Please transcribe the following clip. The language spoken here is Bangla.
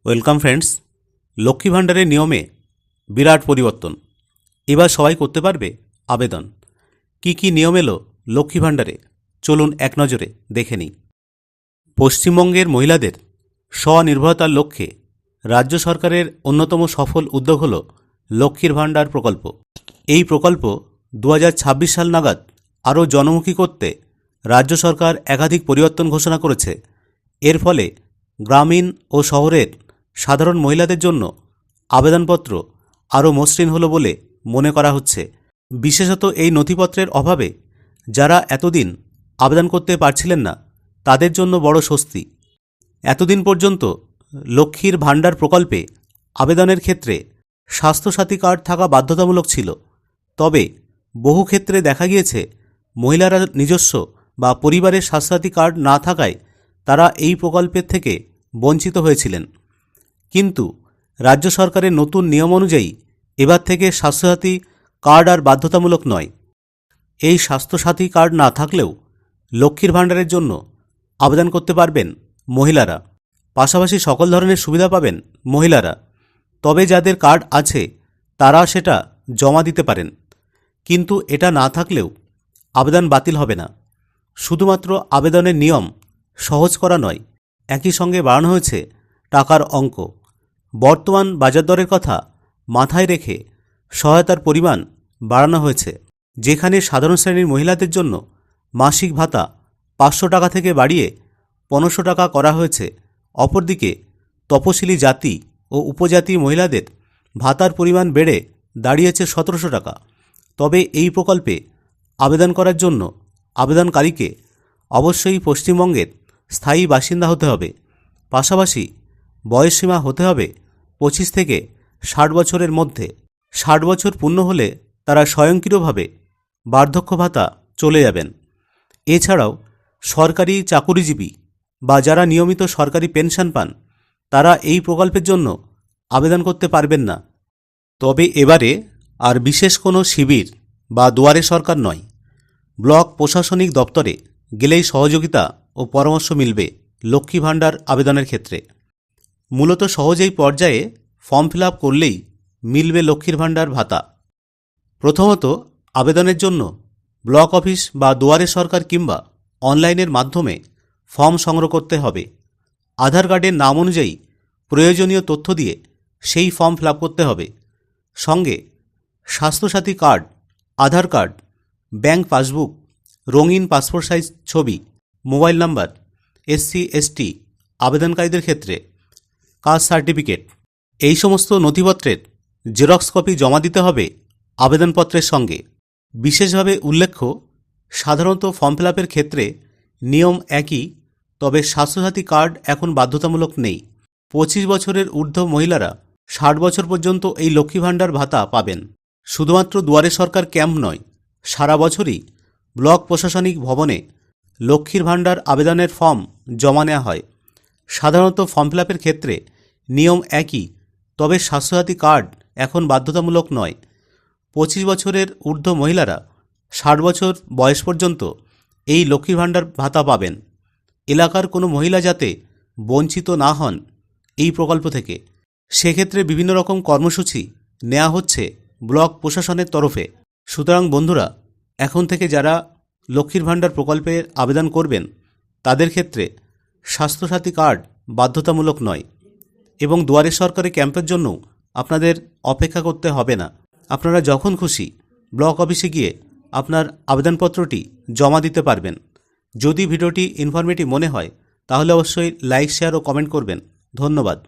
Welcome friends. লক্ষ্মী ভাণ্ডারের নিয়মে বিরাট পরিবর্তন। এবার সবাই করতে পারবে আবেদন। কি কি নিয়ম এলো লক্ষ্মী ভাণ্ডারে, চলুন এক নজরে দেখে নিই। পশ্চিমবঙ্গের মহিলাদের স্বনির্ভরতার লক্ষ্যে রাজ্য সরকারের অন্যতম সফল উদ্যোগ হল লক্ষ্মীর ভাণ্ডার প্রকল্প। এই প্রকল্প 2026 সাল নাগাদ আরও জনমুখী করতে রাজ্য সরকার একাধিক পরিবর্তন ঘোষণা করেছে। এর ফলে গ্রামীণ ও শহরের সাধারণ মহিলাদের জন্য আবেদনপত্র আরও মসৃণ হলো বলে মনে করা হচ্ছে। বিশেষত এই নথিপত্রের অভাবে যারা এতদিন আবেদন করতে পারছিলেন না, তাদের জন্য বড় স্বস্তি। এতদিন পর্যন্ত লক্ষ্মীর ভাণ্ডার প্রকল্পে আবেদনের ক্ষেত্রে স্বাস্থ্যসাথী কার্ড থাকা বাধ্যতামূলক ছিল। তবে বহু ক্ষেত্রে দেখা গিয়েছে মহিলারা নিজস্ব বা পরিবারের স্বাস্থ্যসাথী কার্ড না থাকায় তারা এই প্রকল্পের থেকে বঞ্চিত হয়েছিলেন। কিন্তু রাজ্য সরকারের নতুন নিয়ম অনুযায়ী এবার থেকে স্বাস্থ্যসাথী কার্ড আর বাধ্যতামূলক নয়। এই স্বাস্থ্যসাথী কার্ড না থাকলেও লক্ষ্মীর ভাণ্ডারের জন্য আবেদন করতে পারবেন মহিলারা। পাশাপাশি সকল ধরনের সুবিধা পাবেন মহিলারা। তবে যাদের কার্ড আছে তারা সেটা জমা দিতে পারেন, কিন্তু এটা না থাকলেও আবেদন বাতিল হবে না। শুধুমাত্র আবেদনের নিয়ম সহজ করা নয়, একই সঙ্গে বাড়ানো হয়েছে টাকার অঙ্ক। বর্তমান বাজার দরের কথা মাথায় রেখে সহায়তার পরিমাণ বাড়ানো হয়েছে। যেখানে সাধারণ শ্রেণীর মহিলাদের জন্য মাসিক ভাতা 500 টাকা থেকে বাড়িয়ে 1500 টাকা করা হয়েছে, অপরদিকে তপশিলি জাতি ও উপজাতি মহিলাদের ভাতার পরিমাণ বেড়ে দাঁড়িয়েছে 1700 টাকা। তবে এই প্রকল্পে আবেদন করার জন্য আবেদনকারীকে অবশ্যই পশ্চিমবঙ্গের স্থায়ী বাসিন্দা হতে হবে। পাশাপাশি বয়সসীমা হতে হবে 25 থেকে 60 বছরের মধ্যে। 60 বছর পূর্ণ হলে তারা স্বয়ংক্রিয়ভাবে বার্ধক্য ভাতা চলে যাবেন। এছাড়াও সরকারি চাকুরিজীবী বা যারা নিয়মিত সরকারি পেনশন পান তারা এই প্রকল্পের জন্য আবেদন করতে পারবেন না। তবে এবারে আর বিশেষ কোনো শিবির বা দুয়ারে সরকার নয়, ব্লক প্রশাসনিক দপ্তরে গেলেই সহযোগিতা ও পরামর্শ মিলবে লক্ষ্মী ভাণ্ডার আবেদনের ক্ষেত্রে। মূলত সহজেই পর্যায়ে ফর্ম ফিল আপ করলেই মিলবে লক্ষ্মীর ভাণ্ডার ভাতা। প্রথমত আবেদনের জন্য ব্লক অফিস বা দুয়ারে সরকার কিংবা অনলাইনের মাধ্যমে ফর্ম সংগ্রহ করতে হবে। আধার কার্ডের নাম অনুযায়ী প্রয়োজনীয় তথ্য দিয়ে সেই ফর্ম ফিল আপ করতে হবে। সঙ্গে স্বাস্থ্যসাথী কার্ড, আধার কার্ড, ব্যাংক পাসবুক, রঙিন পাসপোর্ট সাইজ ছবি, মোবাইল নাম্বার, SC/ST আবেদনকারীদের ক্ষেত্রে কাস্ট সার্টিফিকেট, এই সমস্ত নথিপত্রের জেরক্স কপি জমা দিতে হবে আবেদনপত্রের সঙ্গে। বিশেষভাবে উল্লেখ্য, সাধারণত ফর্ম ফিল আপের ক্ষেত্রে নিয়ম একই, তবে স্বাস্থ্যসাথী কার্ড এখন বাধ্যতামূলক নেই। 25 বছরের ঊর্ধ্ব মহিলারা 60 বছর পর্যন্ত এই লক্ষ্মী ভাণ্ডার ভাতা পাবেন। শুধুমাত্র দুয়ারে সরকার ক্যাম্প নয়, সারা বছরই ব্লক প্রশাসনিক ভবনে লক্ষ্মীর ভাণ্ডার আবেদনের ফর্ম জমা নেওয়া হয়। সাধারণত ফর্ম ফিল আপের ক্ষেত্রে নিয়ম একই, তবে স্বাস্থ্যসাথী কার্ড এখন বাধ্যতামূলক নয়। 25 বছরের ঊর্ধ্ব মহিলারা 60 বছর বয়স পর্যন্ত এই লক্ষ্মীর ভাণ্ডার ভাতা পাবেন। এলাকার কোনো মহিলা যাতে বঞ্চিত না হন এই প্রকল্প থেকে, সেক্ষেত্রে বিভিন্ন রকম কর্মসূচি নেওয়া হচ্ছে ব্লক প্রশাসনের তরফে। সুতরাং বন্ধুরা, এখন থেকে যারা লক্ষ্মীর ভাণ্ডার প্রকল্পে আবেদন করবেন তাদের ক্ষেত্রে স্বাস্থ্যসাথী কার্ড বাধ্যতামূলক নয় এবং দুয়ারে সরকারি ক্যাম্পের জন্য আপনাদের অপেক্ষা করতে হবে না। আপনারা যখন খুশি ব্লক অফিসে গিয়ে আপনার আবেদনপত্রটি জমা দিতে পারবেন। যদি ভিডিওটি ইনফরমেটিভ মনে হয় তাহলে অবশ্যই লাইক, শেয়ার ও কমেন্ট করবেন। ধন্যবাদ।